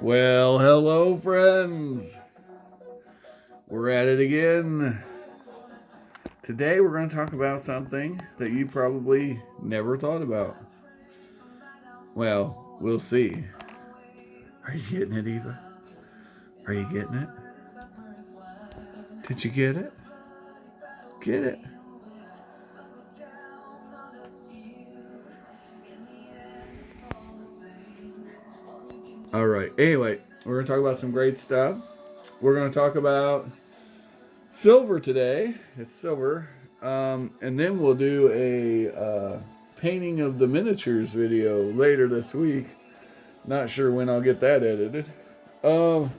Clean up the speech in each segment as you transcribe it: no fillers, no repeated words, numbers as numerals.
Well, hello, friends. We're at it again. Today, we're going to talk about something that you probably never thought about. Well, we'll see. Are you getting it, Eva? Are you getting it? Did you get it? Get it? All right. Anyway, we're going to talk about some great stuff. We're going to talk about silver today. It's silver. And then we'll do a painting of the miniatures video later this week. Not sure when I'll get that edited. Um,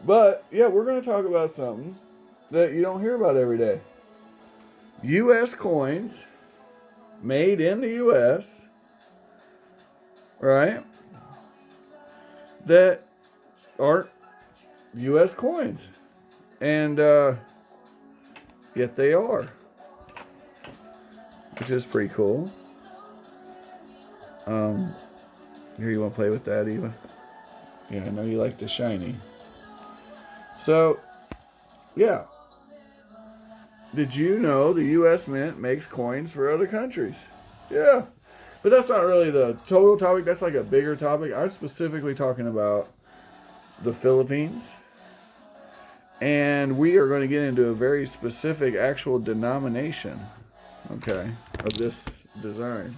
but yeah, we're going to talk about something that you don't hear about every day. U.S. coins made in the U.S., right? That aren't U.S. coins. And yet they are, which is pretty cool. Here, you want to play with that, Eva? Yeah, I know you like the shiny. So, yeah. Did you know the U.S. Mint makes coins for other countries? Yeah. But that's not really the total topic. That's like a bigger topic. I'm specifically talking about the Philippines. And we are going to get into a very specific actual denomination, okay, of this design.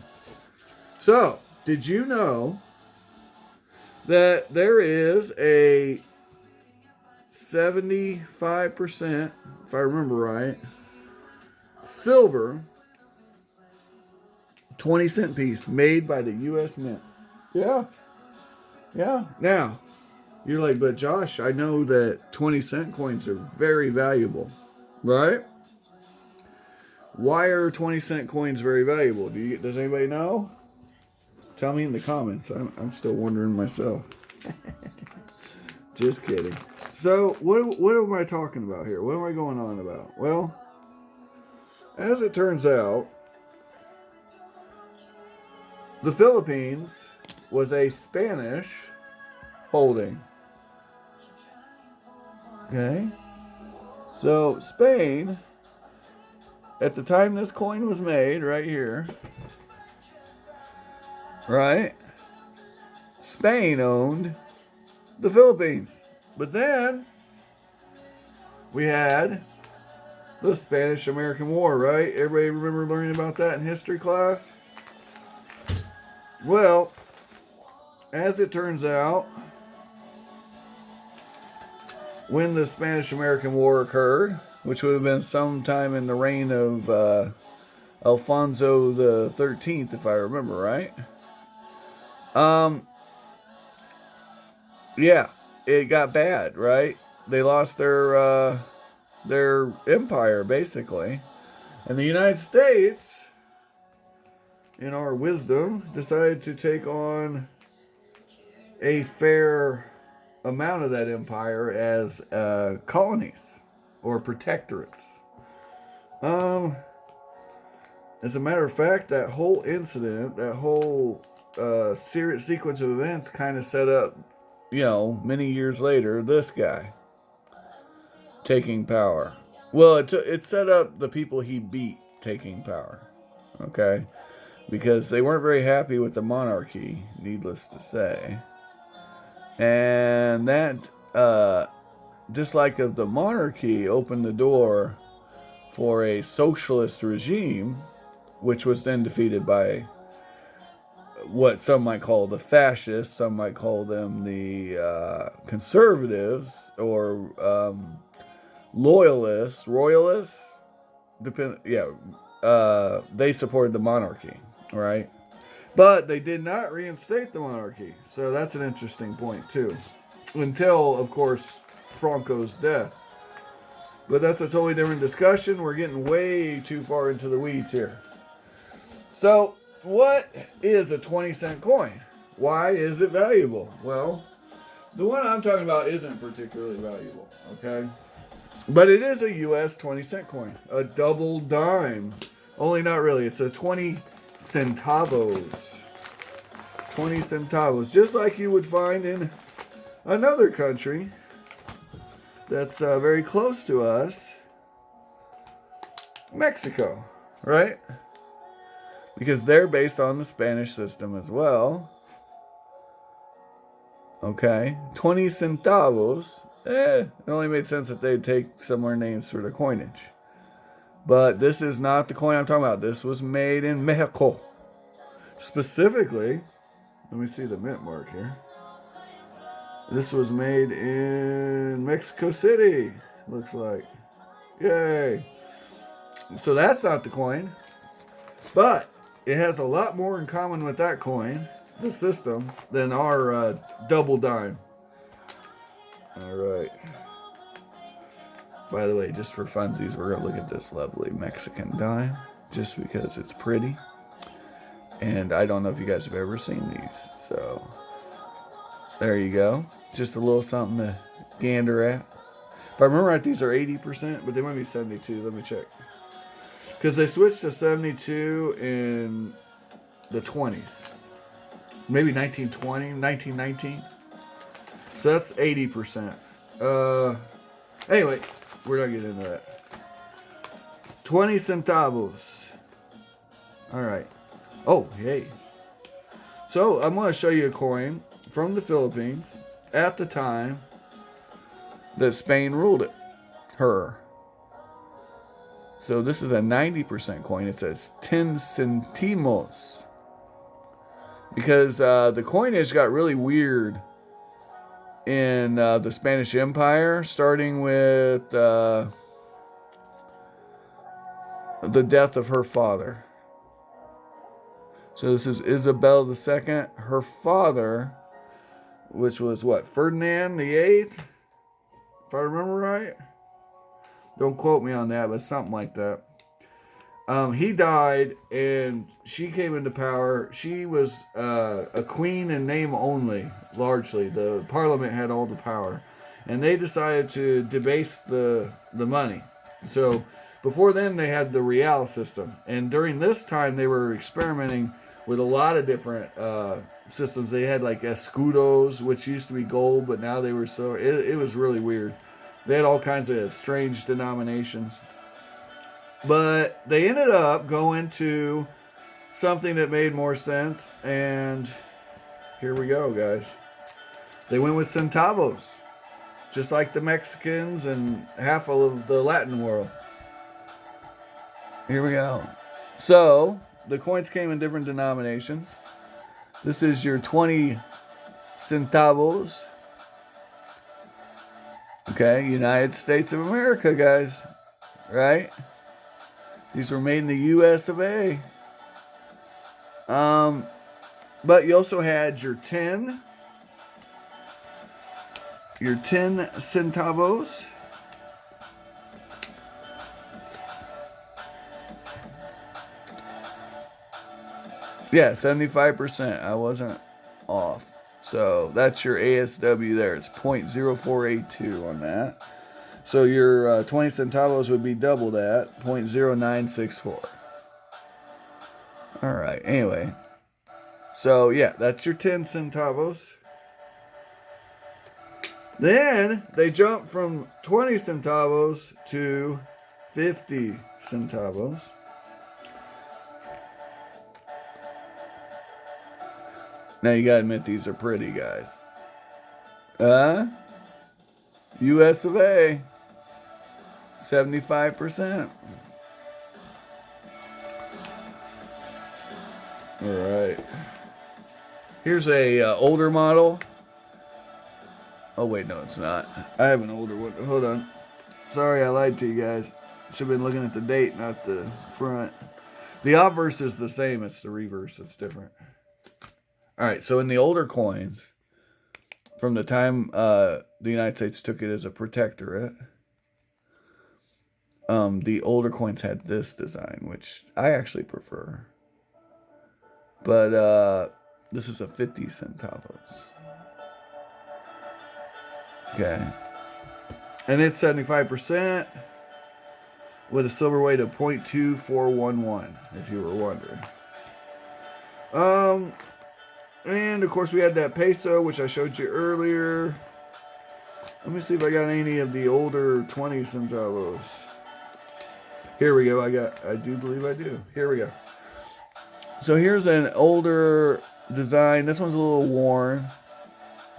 So, did you know that there is a 75%, if I remember right, silver 20-cent piece made by the U.S. Mint? Yeah. Yeah. Now, you're like, but Josh, I know that 20-cent coins are very valuable, right? Why are 20-cent coins very valuable? Does anybody know? Tell me in the comments. I'm still wondering myself. Just kidding. So, what am I talking about here? What am I going on about? Well, as it turns out, the Philippines was a Spanish holding. Okay? So, Spain, at the time this coin was made, right here, right? Spain owned the Philippines. But then we had the Spanish-American War, right? Everybody remember learning about that in history class? Well, as it turns out, when the Spanish-American War occurred, which would have been sometime in the reign of Alfonso the 13th, if I remember right. Yeah, it got bad, right? They lost their empire basically, and the United States, in our wisdom, decided to take on a fair amount of that empire as colonies or protectorates. As a matter of fact, that whole incident, that whole sequence of events kind of set up, many years later, this guy taking power. Well, it set up the people he beat taking power. Okay? Because they weren't very happy with the monarchy, needless to say. And that dislike of the monarchy opened the door for a socialist regime, which was then defeated by what some might call the fascists, some might call them the conservatives, or royalists. They supported the monarchy, right? But they did not reinstate the monarchy, so that's an interesting point too. Until, of course, Franco's death. But that's a totally different discussion. We're getting way too far into the weeds here. So, what is a 20-cent coin? Why is it valuable? Well, the one I'm talking about isn't particularly valuable, okay? But it is a U.S. 20-cent coin. A double dime. Only not really. It's a 20 centavos. 20 centavos. Just like you would find in another country that's very close to us, Mexico, right? Because they're based on the Spanish system as well. Okay, 20 centavos. It only made sense that they'd take similar names for the coinage. But this is not the coin I'm talking about. This was made in Mexico. Specifically, let me see the mint mark here. This was made in Mexico City, looks like. Yay. So that's not the coin. But it has a lot more in common with that coin, the system, than our double dime. All right. By the way, just for funsies, we're going to look at this lovely Mexican dime, just because it's pretty. And I don't know if you guys have ever seen these. So, there you go. Just a little something to gander at. If I remember right, these are 80%, but they might be 72. Let me check. Because they switched to 72 in the 20s. Maybe 1920, 1919. So that's 80%. Anyway, we're not getting into that. 20 centavos. All right. Oh, hey. So I'm going to show you a coin from the Philippines at the time that Spain ruled it. Her. So this is a 90% coin. It says 10 centimos. Because the coinage got really weird in the Spanish Empire, starting with the death of her father. So this is Isabel II. Her father, which was what, Ferdinand VIII? If I remember right. Don't quote me on that, but something like that. He died, and she came into power. She was a queen in name only, largely. The parliament had all the power. And they decided to debase the money. So before then, they had the real system. And during this time, they were experimenting with a lot of different systems. They had like escudos, which used to be gold, but now they were so... It was really weird. They had all kinds of strange denominations. But they ended up going to something that made more sense. And here we go, guys. They went with centavos. Just like the Mexicans and half of the Latin world. Here we go. So, the coins came in different denominations. This is your 20 centavos. Okay, United States of America, guys. Right? These were made in the US of A. But you also had your 10 centavos. Yeah, 75%. I wasn't off. So that's your ASW there. It's 0.0482 on that. So your 20 centavos would be double that, 0.0964. All right, anyway. So, yeah, that's your 10 centavos. Then they jumped from 20 centavos to 50 centavos. Now you gotta admit these are pretty, guys. US of A. 75%. All right. Here's a older model. Oh wait, no, it's not. I have an older one. Hold on. Sorry, I lied to you guys. Should have been looking at the date, not the front. The obverse is the same. It's the reverse that's different. All right. So in the older coins, from the time the United States took it as a protectorate, the older coins had this design, which I actually prefer. But this is a 50 centavos. Okay. And it's 75% with a silver weight of 0.2411, if you were wondering. And of course we had that peso, which I showed you earlier. Let me see if I got any of the older 20 centavos. Here we go. I do believe I do. Here we go. So here's an older design. This one's a little worn.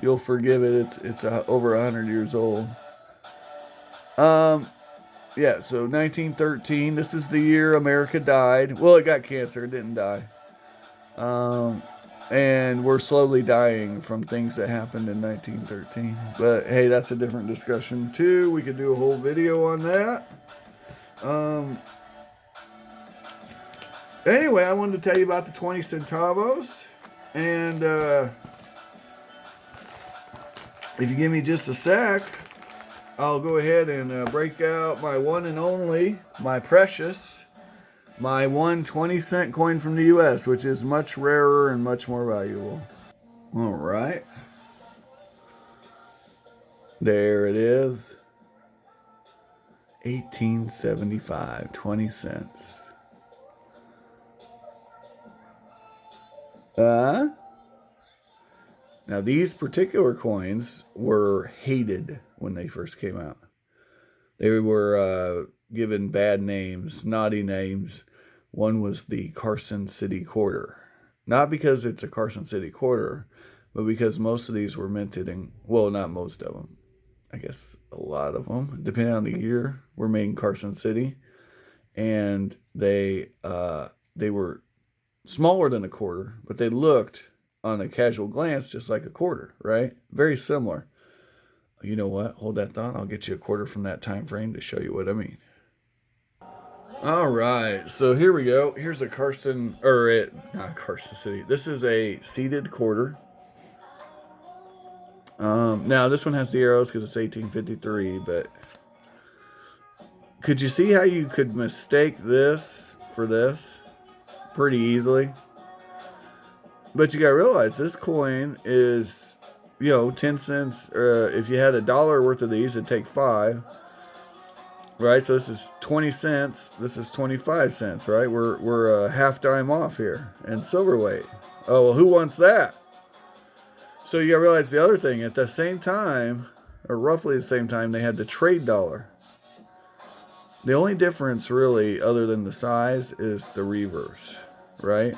You'll forgive it. It's over 100 years old. Yeah, so 1913. This is the year America died. Well, it got cancer. It didn't die. And we're slowly dying from things that happened in 1913. But hey, that's a different discussion too. We could do a whole video on that. Anyway, I wanted to tell you about the 20 centavos. And if you give me just a sec, I'll go ahead and break out my one and only, my precious, my 1 20-cent coin from the U.S., which is much rarer and much more valuable. All right. There it is. 1875, 20 cents. Now these particular coins were hated when they first came out. They were given bad names, naughty names. One was the Carson City Quarter. Not because it's a Carson City Quarter, but because most of these were minted in, well, not most of them. I guess a lot of them, depending on the year, were made in Carson City. And they were smaller than a quarter, but they looked on a casual glance just like a quarter, right? Very similar. You know what? Hold that thought. I'll get you a quarter from that time frame to show you what I mean. All right, so here we go. Here's a not Carson City. This is a seeded quarter. Now this one has the arrows because it's 1853, but could you see how you could mistake this for this pretty easily? But you gotta realize this coin is, 10 cents. If you had $1 worth of these, it'd take 5. Right, so this is 20 cents. This is 25 cents, right? We're a half dime off here. And silver weight. Oh, well, who wants that? So you gotta realize the other thing. At the same time, or roughly the same time, they had the trade dollar. The only difference, really, other than the size, is the reverse, right?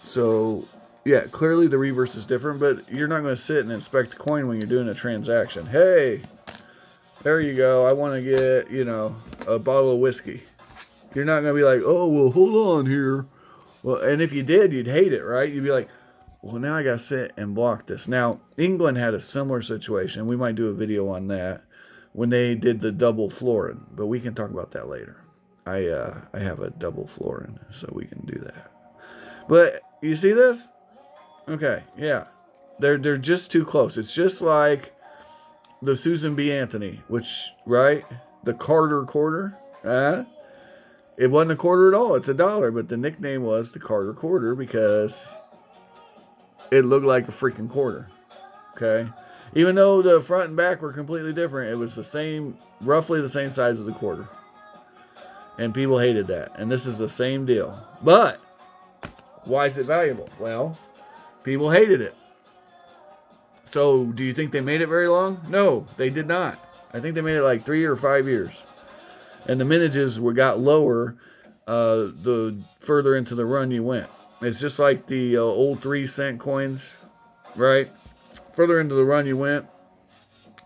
So, yeah, clearly the reverse is different, but you're not going to sit and inspect the coin when you're doing a transaction. Hey, there you go. I want to get, a bottle of whiskey. You're not going to be like, oh, well, hold on here. Well, and if you did, you'd hate it, right? You'd be like, well, now I got to sit and block this. Now, England had a similar situation. We might do a video on that when they did the double florin, but we can talk about that later. I have a double florin, so we can do that. But you see this? Okay, yeah. They're just too close. It's just like the Susan B. Anthony, right? The Carter quarter. It wasn't a quarter at all. It's $1, but the nickname was the Carter quarter because it looked like a freaking quarter. Okay? Even though the front and back were completely different, it was roughly the same size as the quarter. And people hated that. And this is the same deal. But why is it valuable? Well, people hated it. So, do you think they made it very long? No, they did not. I think they made it like 3 or 5 years. And the mintages got lower the further into the run you went. It's just like the old 3-cent coins, right? Further into the run you went,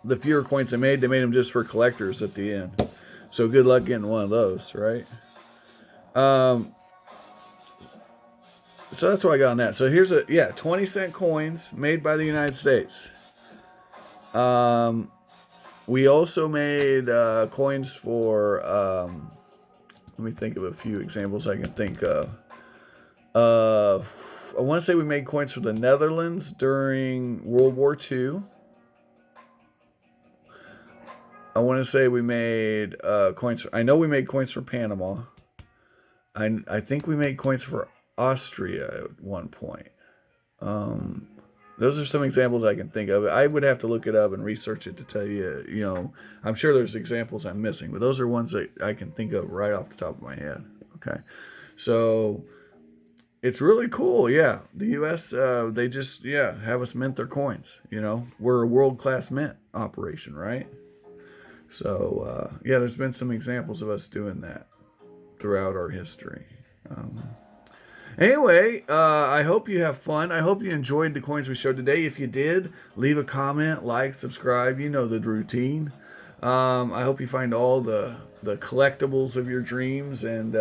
the fewer coins they made them just for collectors at the end. So good luck getting one of those, right? So that's what I got on that. So here's 20-cent coins made by the United States. We also made coins for, let me think of a few examples I can think of. I want to say we made coins for the Netherlands during World War II. I want to say we made coins. I know we made coins for Panama. I think we made coins for Austria at one point. Those are some examples I can think of. I would have to look it up and research it to tell you, I'm sure there's examples I'm missing, but those are ones that I can think of right off the top of my head. Okay. So, It's really cool. Yeah. The U.S., they just, yeah, have us mint their coins. You know, we're a world class mint operation, right? So, yeah, there's been some examples of us doing that throughout our history. Um, Anyway, I hope you have fun. I hope you enjoyed the coins we showed today. If you did, leave a comment, like, subscribe. You know the routine. I hope you find all the collectibles of your dreams. And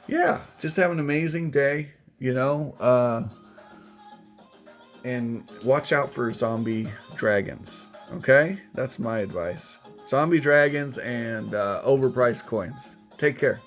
yeah, just have an amazing day, you know. And watch out for zombie dragons. Okay? That's my advice. Zombie dragons and overpriced coins. Take care.